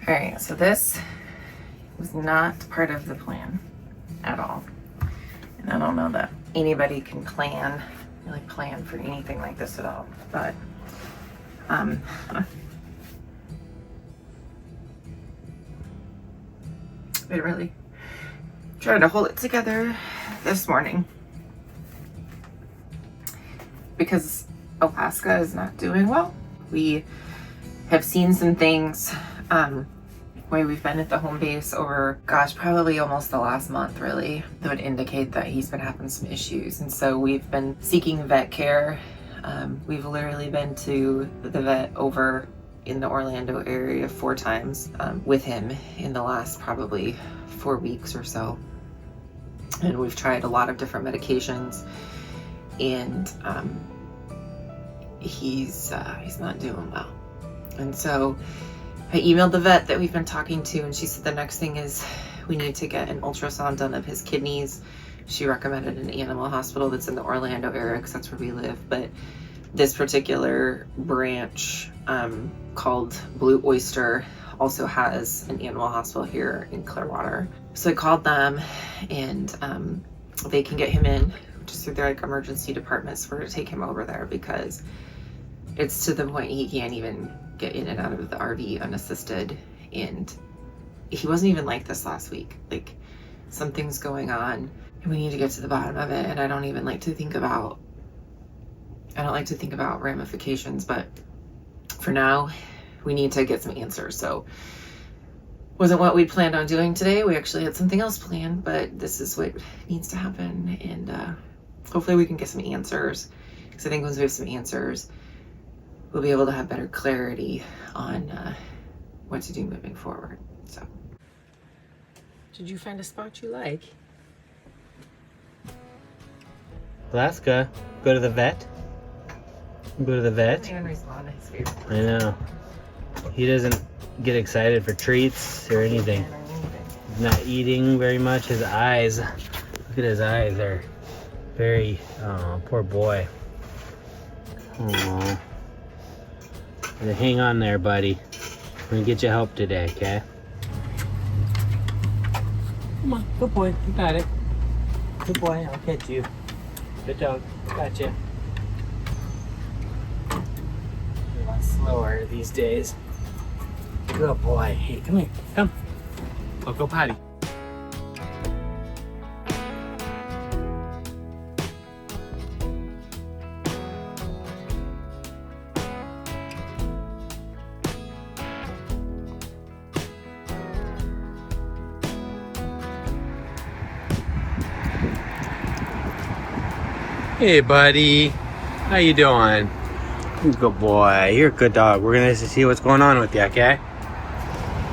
All right, so this was not part of the plan at all. And I don't know that anybody can really plan for anything like this at all. But I really tried to hold it together this morning because Alaska is not doing well. We have seen some things where we've been at the home base over, gosh, probably almost the last month really, that would indicate that he's been having some issues. And so we've been seeking vet care. We've literally been to the vet over in the Orlando area 4 times with him in the last probably 4 weeks or so. And we've tried a lot of different medications, and he's not doing well. And so I emailed the vet that we've been talking to, and she said the next thing is we need to get an ultrasound done of his kidneys. She recommended an animal hospital that's in the Orlando area because that's where we live. But this particular branch called Blue Oyster also has an animal hospital here in Clearwater. So I called them, and they can get him in just through their emergency departments. We're to take him over there because it's to the point he can't even get in and out of the RV unassisted. And he wasn't even like this last week. Like, something's going on and we need to get to the bottom of it. And I don't like to think about ramifications, but for now we need to get some answers. So wasn't what we planned on doing today. We actually had something else planned, but this is what needs to happen. And hopefully we can get some answers, because I think once we have some answers, we'll be able to have better clarity on what to do moving forward. So, did you find a spot you like? Alaska, go to the vet. Go to the vet. Henry's not his favorite. I know. He doesn't get excited for treats or anything. He's not eating very much. His eyes, look at his eyes. They're very, oh, poor boy. Oh. Hang on there, buddy. We're gonna get you help today, okay? Come on, good boy. You got it. Good boy. I'll catch you. Good dog. Gotcha. You're a lot slower these days. Good boy. Hey, come here. Come. Go potty. Hey, buddy. How you doing? Good boy. You're a good dog. We're gonna see what's going on with you, okay?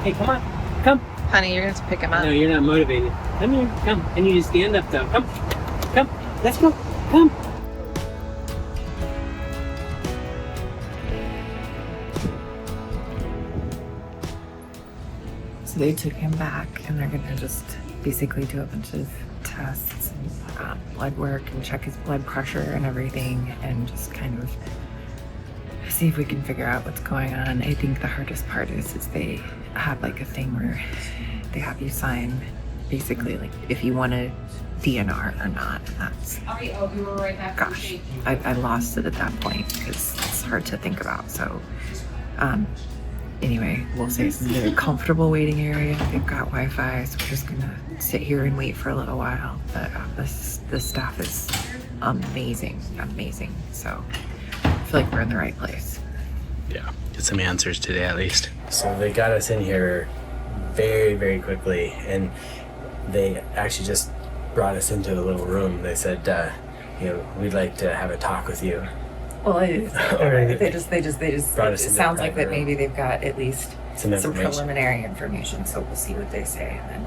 Hey, come on. Come. Honey, you're gonna have to pick him up. No, you're not motivated. Come here. Come. I need you to stand up, though. Come. Come. Let's go. Come. So they took him back, and they're gonna just basically do a bunch of tests and blood work and check his blood pressure and everything, and just kind of see if we can figure out what's going on. I think the hardest part is they have like a thing where they have you sign basically like if you want to DNR or not. And that's, gosh, I lost it at that point because it's hard to think about. So anyway, we'll say it's a comfortable waiting area. They've got Wi-Fi, so we're just gonna sit here and wait for a little while. But the staff is amazing. So I feel like we're in the right place. Yeah, get some answers today at least. So they got us in here very, very quickly, and they actually just brought us into a little room. They said, we'd like to have a talk with you. Well, they just brought us it into sounds the like that room. maybe they've got at least some information. preliminary information, so we'll see what they say and then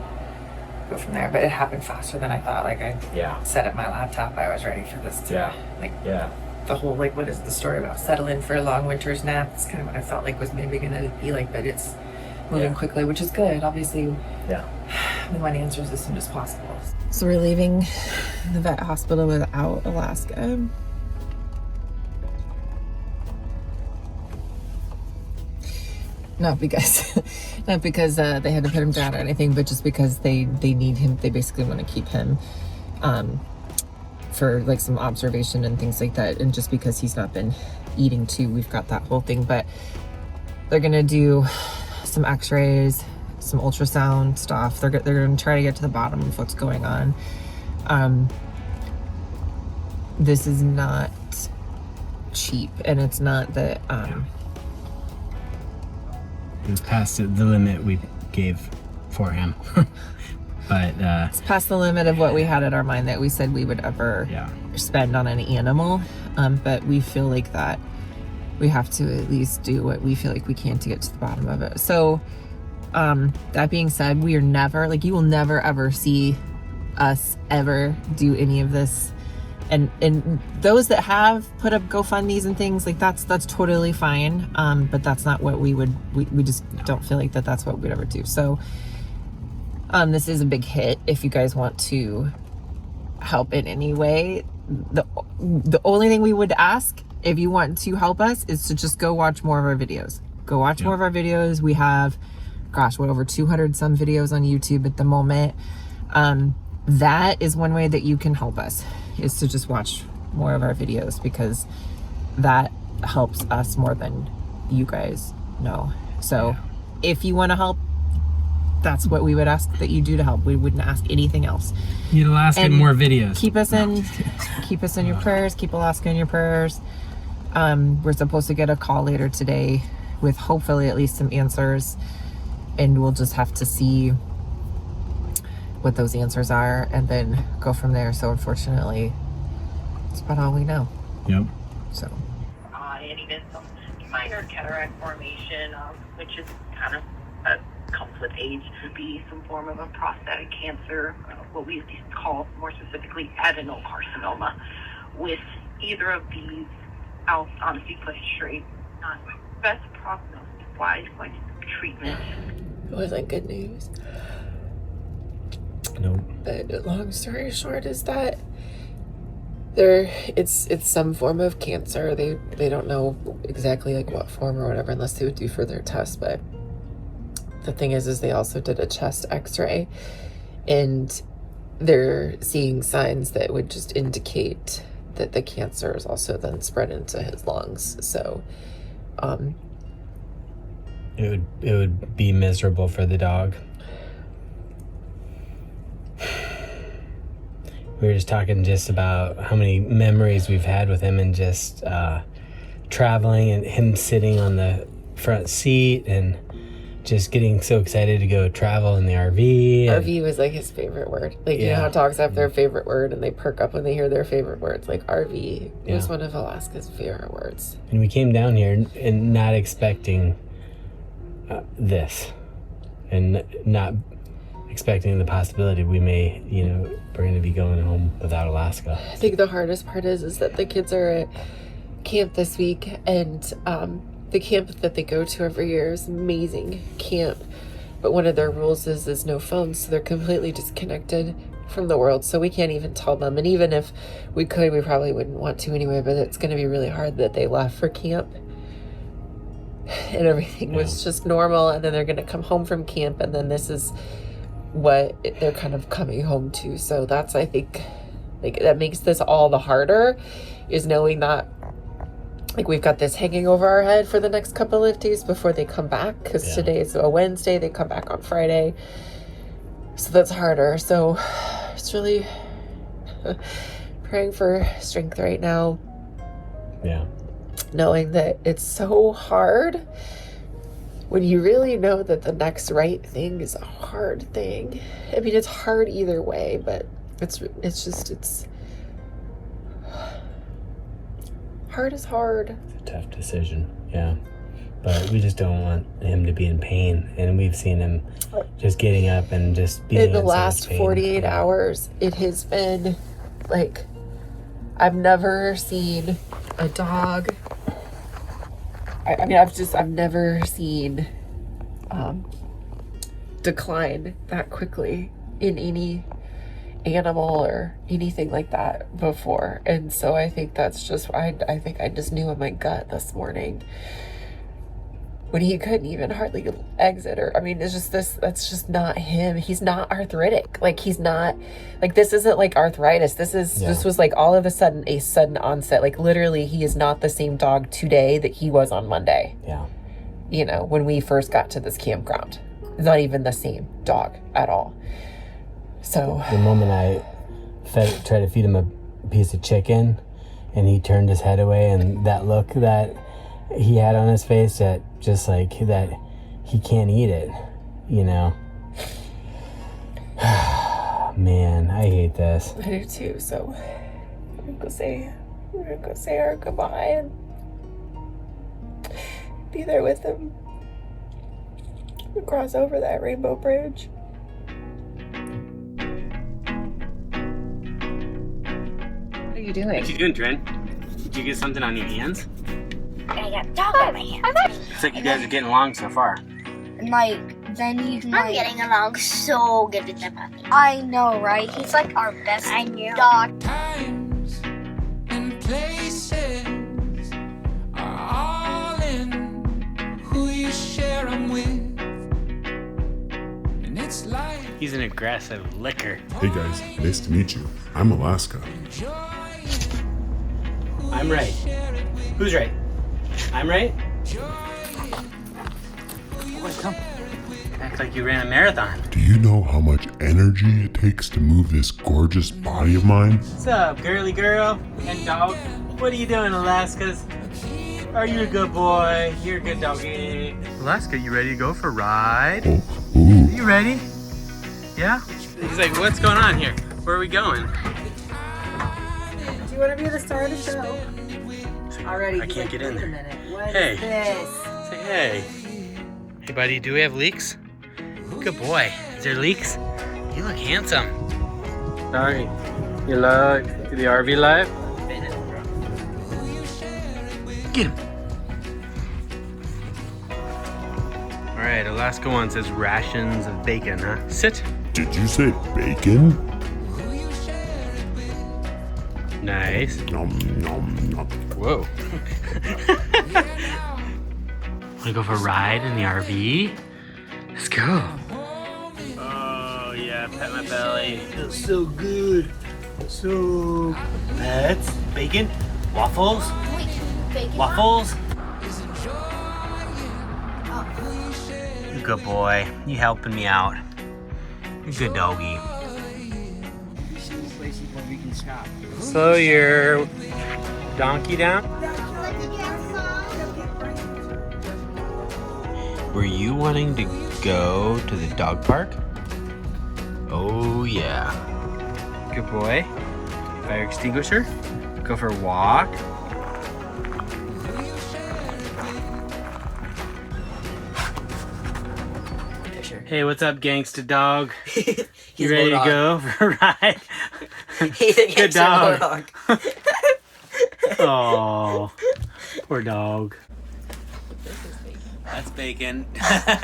go from there. But it happened faster than I thought. Like I set up my laptop, I was ready for this to the whole what is the story about settle in for a long winter's nap? It's kind of what I felt like was maybe gonna be like, but it's moving quickly, which is good. Obviously, we want answers as soon as possible. So we're leaving the vet hospital without Alaska. not because they had to put him down or anything, but just because they need him. They basically want to keep him for like some observation and things like that, and just because he's not been eating too, we've got that whole thing. But they're gonna do some x-rays, some ultrasound stuff. They're gonna try to get to the bottom of what's going on. This is not cheap, and it's not that it's past the limit we gave for him. But it's past the limit of what we had in our mind that we said we would ever spend on an animal. But we feel like that we have to at least do what we feel like we can to get to the bottom of it. So that being said, we are never, like, you will never ever see us ever do any of this. And those that have put up GoFundMes and things like that's totally fine. But that's not what we just don't feel like that's what we'd ever do. So this is a big hit. If you guys want to help in any way, the only thing we would ask, if you want to help us, is to just go watch more of our videos. Go watch more of our videos. We have, gosh, over 200 some videos on YouTube at the moment. That is one way that you can help us, is to just watch more of our videos, because that helps us more than you guys know. So if you want to help, that's what we would ask that you do to help. We wouldn't ask anything else. You'll ask in more videos. Keep us in your prayers. Keep Alaska in your prayers. We're supposed to get a call later today with hopefully at least some answers, and we'll just have to see what those answers are and then go from there. So unfortunately, that's about all we know. Yep. So. And even some minor cataract formation, which is kind of comes with age, would be some form of a prostatic cancer, what we used to call more specifically adenocarcinoma. With either of these, I'll honestly put it straight, not best prognosis-wise, like treatment. It wasn't good news. Nope. But long story short is that it's some form of cancer. They don't know exactly like what form or whatever, unless they would do further tests. But the thing is they also did a chest x-ray, and they're seeing signs that would just indicate that the cancer is also then spread into his lungs. So it would be miserable for the dog. We were just talking just about how many memories we've had with him, and just traveling, and him sitting on the front seat and just getting so excited to go travel in the RV. RV was like his favorite word. Like, you know how dogs have their favorite word and they perk up when they hear their favorite words? Like, RV was one of Alaska's favorite words. And we came down here and not expecting this, and not expecting the possibility we may, we're going to be going home without Alaska. I think the hardest part is that the kids are at camp this week, and the camp that they go to every year is amazing camp, but one of their rules is no phones, so they're completely disconnected from the world. So we can't even tell them, and even if we could, we probably wouldn't want to anyway. But it's going to be really hard that they left for camp and everything was just normal, and then they're going to come home from camp, and then this is what they're kind of coming home to. So that's, I think, like, that makes this all the harder, is knowing that, like, we've got this hanging over our head for the next couple of days before they come back, because today is a Wednesday, they come back on Friday, so that's harder. So it's really praying for strength right now, knowing that it's so hard when you really know that the next right thing is a hard thing. I mean, it's hard either way, but it's hard is hard. It's a tough decision, but we just don't want him to be in pain, and we've seen him just getting up and just being in the last 48 hours. It has been like, I've never seen a dog, I mean, I've never seen decline that quickly in any animal or anything like that before. And so I think that's just, I think I just knew in my gut this morning when he couldn't even hardly exit, or I mean, it's just that's just not him. He's not arthritic. Like, he's not, like, this isn't like arthritis. This was like all of a sudden a sudden onset. Like, literally, he is not the same dog today that he was on Monday. Yeah. You know, when we first got to this campground. It's not even the same dog at all. So the moment I tried to feed him a piece of chicken and he turned his head away, and that look that he had on his face, that just like that he can't eat it, you know. Man, I hate this. I do too. So we're gonna go say our goodbye and be there with him. We cross over that rainbow bridge. What are you doing? What you doing, Trin? Did you get something on your hands? I got dog on my hands. Looks like you guys are getting along so far. And like, then he's I'm like, getting along so good with the puppy. I know, right? He's like our best dog. Times and places are all in who you share them with. And it's like He's an aggressive licker. Hey guys, nice to meet you. I'm Alaska. I'm right. Who's right? I'm right? Come. Act like you ran a marathon. Do you know how much energy it takes to move this gorgeous body of mine? What's up, girly girl and dog? What are you doing, Alaska's? Are you a good boy? You're a good doggy. Alaska, you ready to go for a ride? Oh, ooh. You ready? Yeah? He's like, what's going on here? Where are we going? Do you want to be the star of the show? Already. I can't get in there. What Hey. is this? Say hey. Hey, buddy, do we have leaks? Good boy. Is there leaks? You look handsome. Sorry. You look to the RV life? Get him. All right, Alaska one says rations of bacon, huh? Sit. Did you say bacon? Nice. Nom, nom, nom. Whoa. Wanna go for a ride in the RV? Let's go. Oh yeah, pet my belly. Feels so good. So pets, bacon, waffles, waffles. You good boy. You helping me out. You good doggy. Slow your donkey down. Were you wanting to go to the dog park? Oh yeah. Good boy. Fire extinguisher. Go for a walk. Hey, what's up, gangsta dog? You ready to go for a ride? He's a Good dog. dog. Oh, poor dog. That's bacon.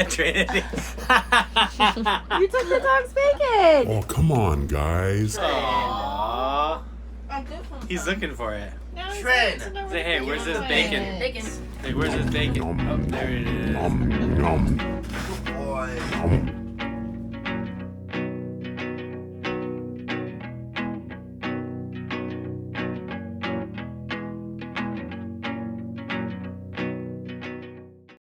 Trinity. You took the dog's bacon. Oh, come on, guys. Aww. He's looking for it. Shred. Say, hey, where's this bacon? Bacon. Hey, where's this bacon? Oh, there it is. Nom, nom. Boy. Nom.